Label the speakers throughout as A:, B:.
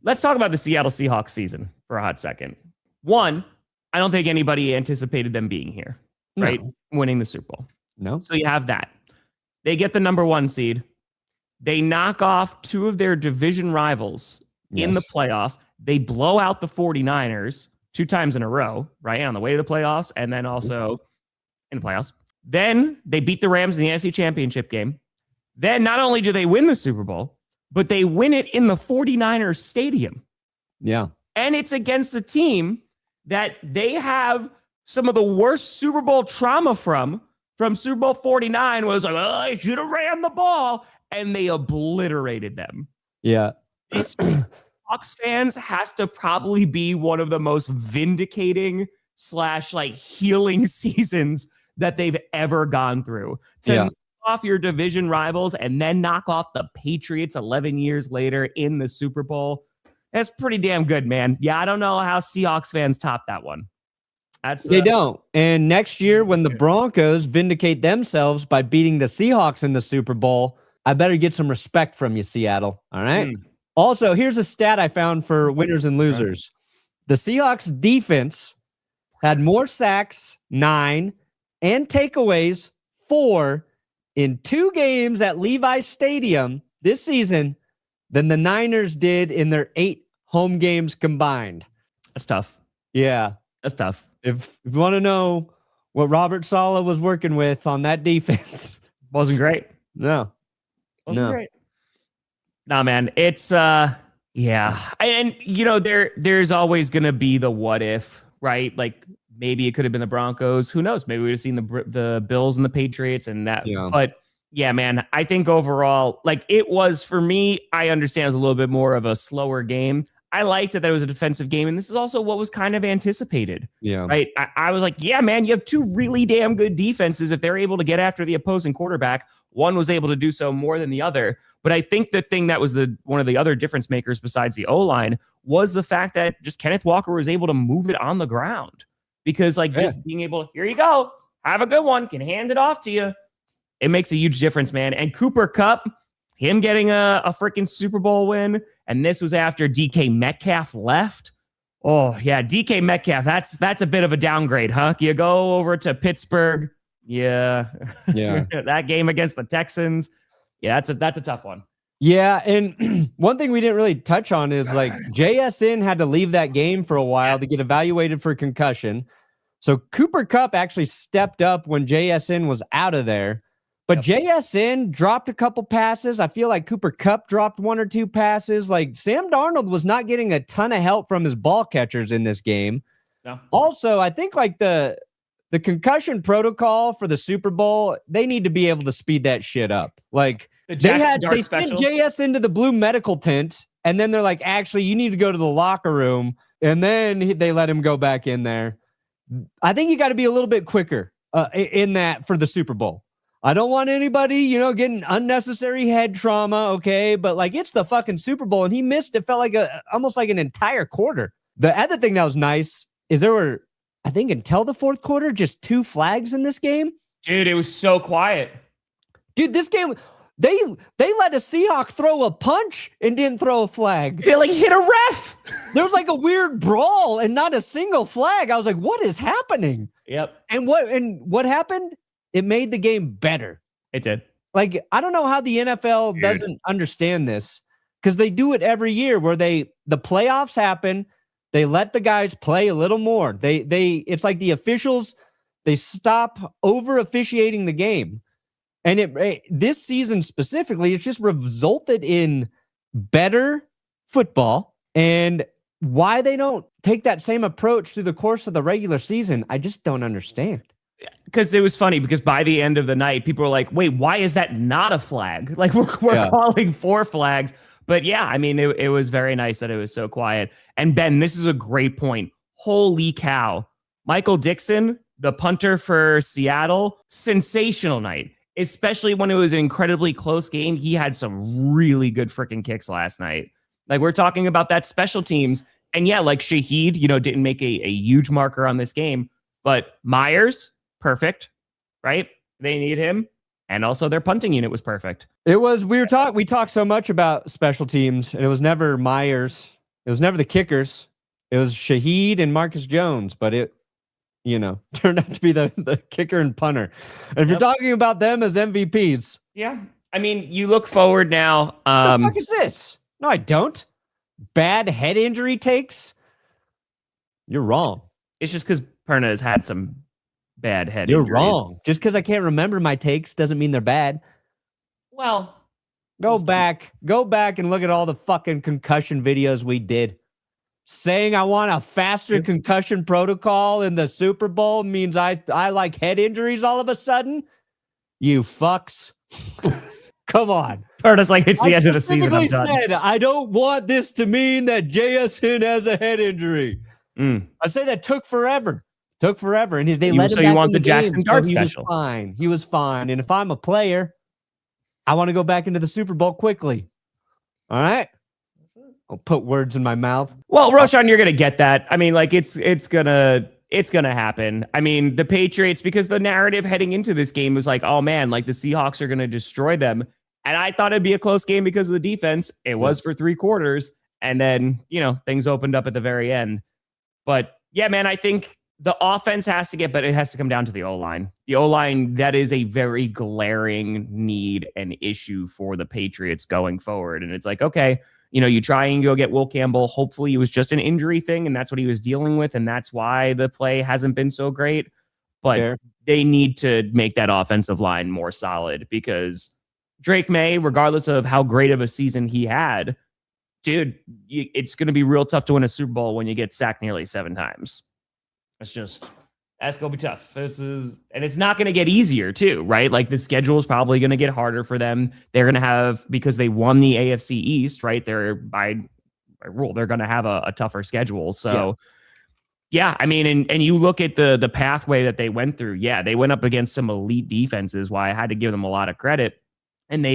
A: let's talk about the Seattle Seahawks season for a hot second. One, I don't think anybody anticipated them being here, right?
B: No.
A: Winning the Super Bowl.
B: No.
A: So you have that. They get the number 1 seed. They knock off 2 of their division rivals in the playoffs. They blow out the 49ers 2 times in a row, right? On the way to the playoffs and then also in the playoffs. Then they beat the Rams in the NFC Championship game. Then not only do they win the Super Bowl, but they win it in the 49ers stadium.
B: Yeah.
A: And it's against a team that they have some of the worst Super Bowl trauma from Super Bowl 49 was like, oh, I should have ran the ball. And they obliterated them.
B: Yeah.
A: This Hawks fans has to probably be one of the most vindicating / like healing seasons that they've ever gone through. To knock off your division rivals and then knock off the Patriots 11 years later in the Super Bowl. That's pretty damn good, man. Yeah, I don't know how Seahawks fans top that one.
B: They don't. And next year, when the Broncos vindicate themselves by beating the Seahawks in the Super Bowl, I better get some respect from you, Seattle. All right? Also, here's a stat I found for winners and losers. The Seahawks defense had more sacks, 9, and takeaways, 4, in 2 games at Levi's Stadium this season than the Niners did in their 8 home games combined.
A: That's tough.
B: Yeah.
A: That's tough.
B: If you want to know what Robert Saleh was working with on that defense.
A: Wasn't great.
B: No.
A: Wasn't great. Nah, man. It's, yeah. And, you know, there's always going to be the what if, right? Like, maybe it could have been the Broncos. Who knows? Maybe we would have seen the Bills and the Patriots and that. Yeah. But, yeah, man, I think overall, like, it was, for me, I understand it was a little bit more of a slower game. I liked that it was a defensive game, and this is also what was kind of anticipated. Yeah. Right? I was like, yeah, man, you have 2 really damn good defenses. If they're able to get after the opposing quarterback, one was able to do so more than the other. But I think the thing that was one of the other difference makers besides the O-line was the fact that just Kenneth Walker was able to move it on the ground. Because, like, just being able, here you go, have a good one, can hand it off to you. It makes a huge difference, man. And Cooper Kupp, him getting a freaking Super Bowl win, and this was after DK Metcalf left. Oh, yeah, DK Metcalf, that's a bit of a downgrade, huh? You go over to Pittsburgh. Yeah. That game against the Texans. Yeah, that's a tough one.
B: Yeah, and one thing we didn't really touch on is, like, JSN had to leave that game for a while to get evaluated for concussion. So Cooper Kupp actually stepped up when JSN was out of there. But JSN dropped a couple passes. I feel like Cooper Kupp dropped 1 or 2 passes. Like, Sam Darnold was not getting a ton of help from his ball catchers in this game. No. Also, I think, like, the concussion protocol for the Super Bowl, they need to be able to speed that shit up. Like, they sent JS into the blue medical tent, and then they're like, actually, you need to go to the locker room, and then they let him go back in there. I think you got to be a little bit quicker in that for the Super Bowl. I don't want anybody, getting unnecessary head trauma, okay? But, like, it's the fucking Super Bowl, and he missed, it felt like almost like an entire quarter. The other thing that was nice is there were, I think until the 4th quarter, just 2 flags in this game.
A: Dude, it was so quiet.
B: Dude, this game, they let a Seahawk throw a punch and didn't throw a flag.
A: They, like, hit a ref.
B: There was, like, a weird brawl and not a single flag. I was like, what is happening?
A: Yep.
B: And what happened? It made the game better.
A: It did.
B: Like, I don't know how the NFL doesn't understand this, because they do it every year where the playoffs happen. They let the guys play a little more. It's like the officials, they stop over officiating the game. And this season specifically, it's just resulted in better football. And why they don't take that same approach through the course of the regular season, I just don't understand.
A: Because it was funny, because by the end of the night, people were like, wait, why is that not a flag? Like, we're calling 4 flags. But yeah, I mean, it was very nice that it was so quiet. And Ben, this is a great point. Holy cow. Michael Dixon, the punter for Seattle, sensational night, especially when it was an incredibly close game. He had some really good freaking kicks last night. Like, we're talking about that special teams. And yeah, like Shaheed, didn't make a huge marker on this game, but Myers, perfect, right? They need him. And also their punting unit was perfect.
B: It was, we talked so much about special teams, and it was never Myers. It was never the kickers. It was Shaheed and Marcus Jones, but it, turned out to be the kicker and punter. And if you're talking about them as MVPs.
A: Yeah. I mean, you look forward now.
B: What the fuck is this? No, I don't. Bad head injury takes? You're wrong.
A: It's just because Perna has had some bad head
B: You're
A: injuries.
B: wrong. Just because I can't remember my takes doesn't mean they're bad.
A: Well,
B: go back and look at all the fucking concussion videos we did. Saying I want a faster concussion protocol in the Super Bowl means I like head injuries all of a sudden? You fucks. Come on.
A: Perna's like, it's the end of the season.
B: I specifically said, I don't want this to mean that JSN has a head injury. I say that took forever. And they let him back
A: you want
B: in
A: the Jackson Dart special.
B: He was fine. And if I'm a player, I want to go back into the Super Bowl quickly. All right? I'll put words in my mouth.
A: Well, Roshan, you're gonna get that. I mean, like it's gonna happen. I mean, the Patriots, because the narrative heading into this game was like, oh man, like the Seahawks are gonna destroy them. And I thought it'd be a close game because of the defense. It was for 3 quarters, and then things opened up at the very end. But yeah, man, I think the offense has to get, but it has to come down to the O-line. The O-line, that is a very glaring need and issue for the Patriots going forward. And it's like, okay, you try and go get Will Campbell. Hopefully it was just an injury thing, and that's what he was dealing with, and that's why the play hasn't been so great. But they need to make that offensive line more solid, because Drake May, regardless of how great of a season he had, dude, it's going to be real tough to win a Super Bowl when you get sacked nearly 7 times. That's going to be tough. And it's not going to get easier too, right? Like the schedule is probably going to get harder for them. They're going to have, because they won the AFC East, right? They're by rule, they're going to have a tougher schedule. So yeah, I mean, and you look at the pathway that they went through. Yeah, they went up against some elite defenses, why I had to give them a lot of credit. And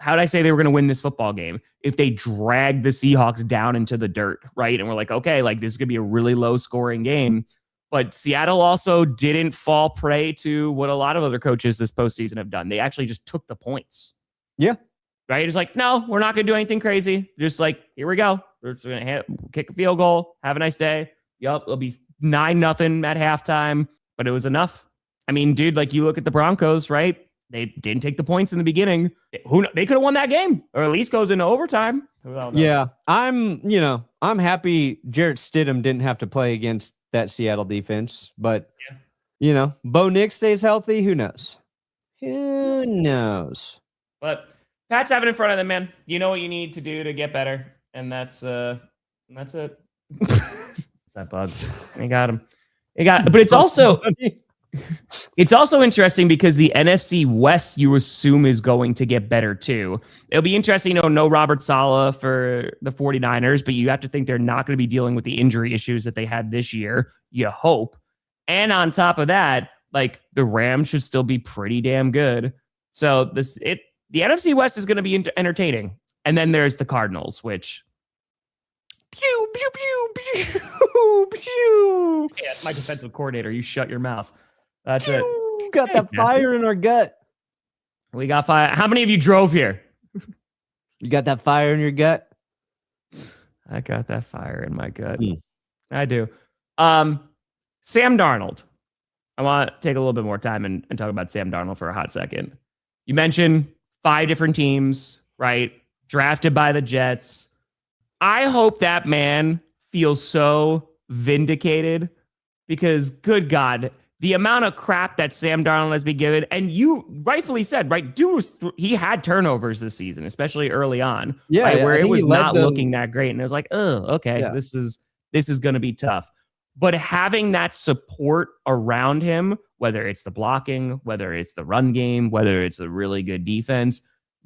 A: how did I say they were going to win this football game? If they dragged the Seahawks down into the dirt, right? And we're like, okay, like this is going to be a really low scoring game. But Seattle also didn't fall prey to what a lot of other coaches this postseason have done. They actually just took the points.
B: Yeah.
A: Right? It's like, no, we're not going to do anything crazy. Just like, here we go. We're just going to kick a field goal. Have a nice day. Yup, it'll be 9-0 at halftime. But it was enough. I mean, dude, like you look at the Broncos, right? They didn't take the points in the beginning. They could have won that game, or at least goes into overtime.
B: Yeah, I'm happy Jarrett Stidham didn't have to play against that Seattle defense, but Bo Nix stays healthy. Who knows?
A: But Pat's having in front of them, man. You know what you need to do to get better, and that's it. It's that Bugs. You got him. But it's also. It's also interesting because the NFC West, you assume, is going to get better too. It'll be interesting, no Robert Saleh for the 49ers, but you have to think they're not going to be dealing with the injury issues that they had this year. You hope. And on top of that, like the Rams should still be pretty damn good. So the NFC West is going to be entertaining. And then there's the Cardinals, which pew, pew, pew, pew, pew. Hey, that's my defensive coordinator. You shut your mouth. That's it.
B: We got that fire in our gut.
A: We got fire. How many of you drove here?
B: You got that fire in your gut?
A: I got that fire in my gut. I do. Sam Darnold. I want to take a little bit more time and talk about Sam Darnold for a hot second. You mentioned 5 different teams, right? Drafted by the Jets. I hope that man feels so vindicated, because good God, the amount of crap that Sam Darnold has been given, and you rightfully said, right, dude, he had turnovers this season, especially early on, right, where it was not looking that great, and it was like, oh, okay, this is going to be tough. But having that support around him, whether it's the blocking, whether it's the run game, whether it's a really good defense,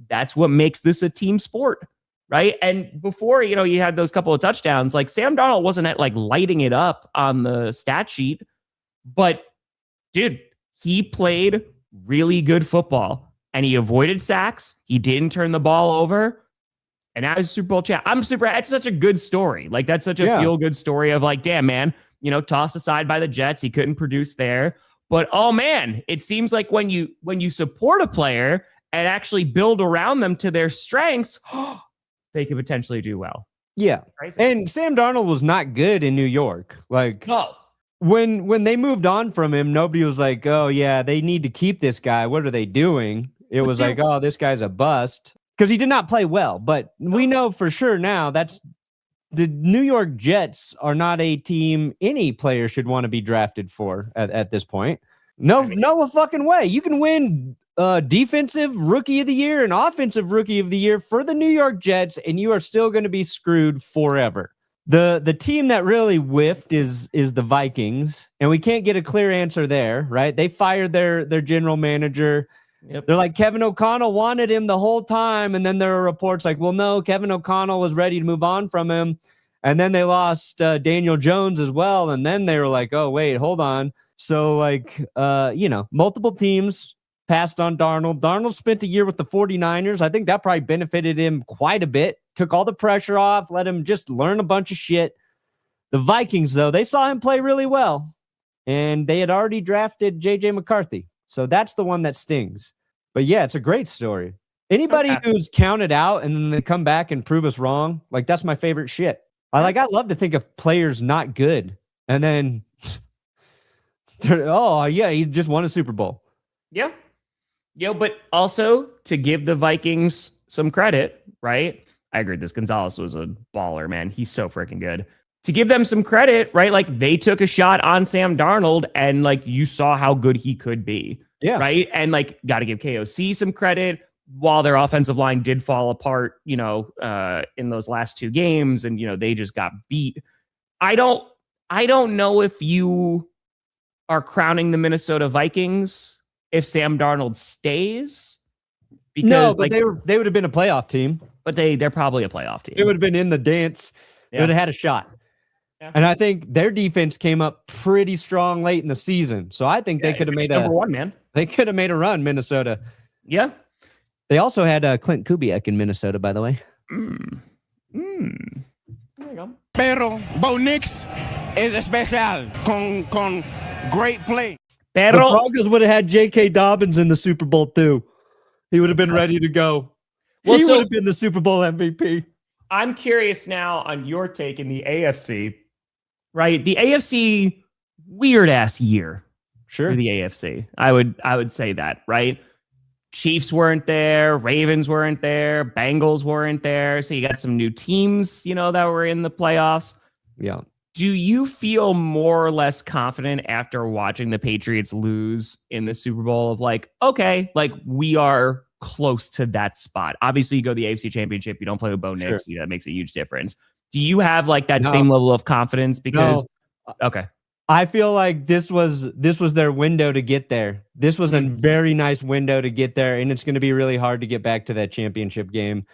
A: that's what makes this a team sport, right? And before, you had those couple of touchdowns, like Sam Darnold wasn't like lighting it up on the stat sheet, but dude, he played really good football, and he avoided sacks. He didn't turn the ball over, and now he's a Super Bowl champ. That's such a good story. Like, that's such a feel-good story of like, damn, man, tossed aside by the Jets. He couldn't produce there. But, oh, man, it seems like when you support a player and actually build around them to their strengths, they could potentially do well.
B: Yeah.
A: Crazy.
B: And Sam Darnold was not good in New York. Like,
A: No.
B: when they moved on from him, nobody was like, oh, yeah, they need to keep this guy. What are they doing? It was like, oh, this guy's a bust. Because he did not play well. But we know for sure now that's the New York Jets are not a team any player should want to be drafted for at this point. No fucking way. You can win defensive rookie of the year and offensive rookie of the year for the New York Jets, and you are still going to be screwed forever. The team that really whiffed is the Vikings, and we can't get a clear answer there, right? They fired their general manager. Yep. They're like, Kevin O'Connell wanted him the whole time, and then there are reports like, well, no, Kevin O'Connell was ready to move on from him, and then they lost Daniel Jones as well, and then they were like, oh, wait, hold on. So, like, multiple teams passed on Darnold. Darnold spent a year with the 49ers. I think that probably benefited him quite a bit. Took all the pressure off, let him just learn a bunch of shit. The Vikings, though, they saw him play really well, and they had already drafted J.J. McCarthy. So that's the one that stings. But yeah, it's a great story. Anybody who's counted out and then they come back and prove us wrong, like that's my favorite shit. I love to think of players not good, and then oh yeah, he just won a Super Bowl.
A: Yeah. But also to give the Vikings some credit, right? I agree. This Gonzalez was a baller, man. He's so freaking good. To give them some credit, right? Like they took a shot on Sam Darnold and like you saw how good he could be.
B: Yeah.
A: Right. And like got to give KOC some credit while their offensive line did fall apart, in those last two games and, they just got beat. I don't know if you are crowning the Minnesota Vikings if Sam Darnold stays.
B: Because no, but they would have been a playoff team. But
A: they're probably a playoff team.
B: They would have been in the dance. Yeah. They would have had a shot. Yeah. And I think their defense came up pretty strong late in the season. So I think they could have made
A: number one, man.
B: They could have made a run, Minnesota.
A: Yeah.
B: They also had Clint Kubiak in Minnesota, by the way.
A: There you go.
C: Pero Bo Nix is especial con great play.
B: The Broncos would have had J.K. Dobbins in the Super Bowl too. He would have been ready to go. He would have been the Super Bowl MVP.
A: I'm curious now on your take in the AFC, right? The AFC, weird ass year.
B: Sure.
A: For the AFC. I would say that, right? Chiefs weren't there, Ravens weren't there, Bengals weren't there. So you got some new teams, that were in the playoffs.
B: Yeah.
A: Do you feel more or less confident after watching the Patriots lose in the Super Bowl of like, okay, like we are close to that spot? Obviously, you go to the AFC Championship, you don't play with Bo Nix, that makes a huge difference. Do you have like that same level of confidence? Because okay.
B: I feel like this was their window to get there. This was a very nice window to get there, and it's going to be really hard to get back to that championship game.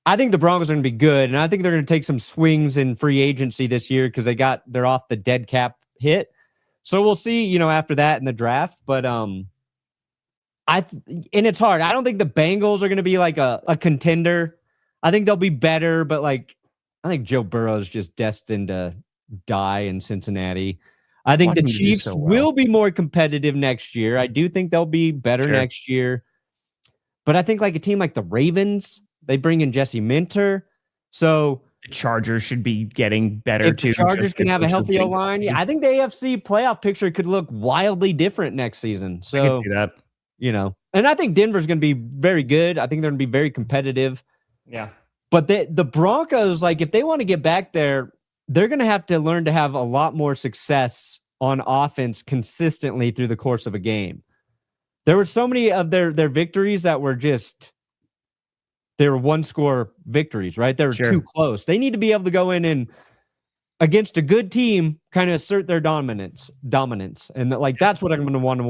B: I think the Broncos are going to be good, and I think they're going to take some swings in free agency this year because they're off the dead cap hit. So we'll see, after that in the draft. But and it's hard. I don't think the Bengals are going to be like a contender. I think they'll be better, but like I think Joe Burrow is just destined to die in Cincinnati. I think the Chiefs will be more competitive next year. I do think they'll be better next year. But I think like a team like the Ravens, they bring in Jesse Minter. So
A: the Chargers should be getting better too.
B: The Chargers can have a healthy O-line. Yeah, I think the AFC playoff picture could look wildly different next season. So
A: I can see that.
B: And I think Denver's going to be very good. I think they're going to be very competitive.
A: Yeah.
B: But the Broncos, like if they want to get back there, they're going to have to learn to have a lot more success on offense consistently through the course of a game. There were so many of their victories that were they were one-score victories, right? They were too close. They need to be able to go in and against a good team kind of assert their dominance. And that's what I'm going to want.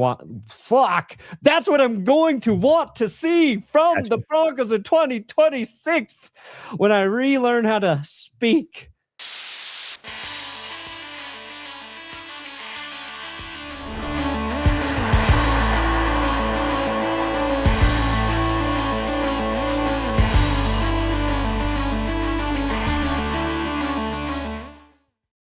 B: That's what I'm going to want to see from the Broncos in 2026 when I relearn how to speak.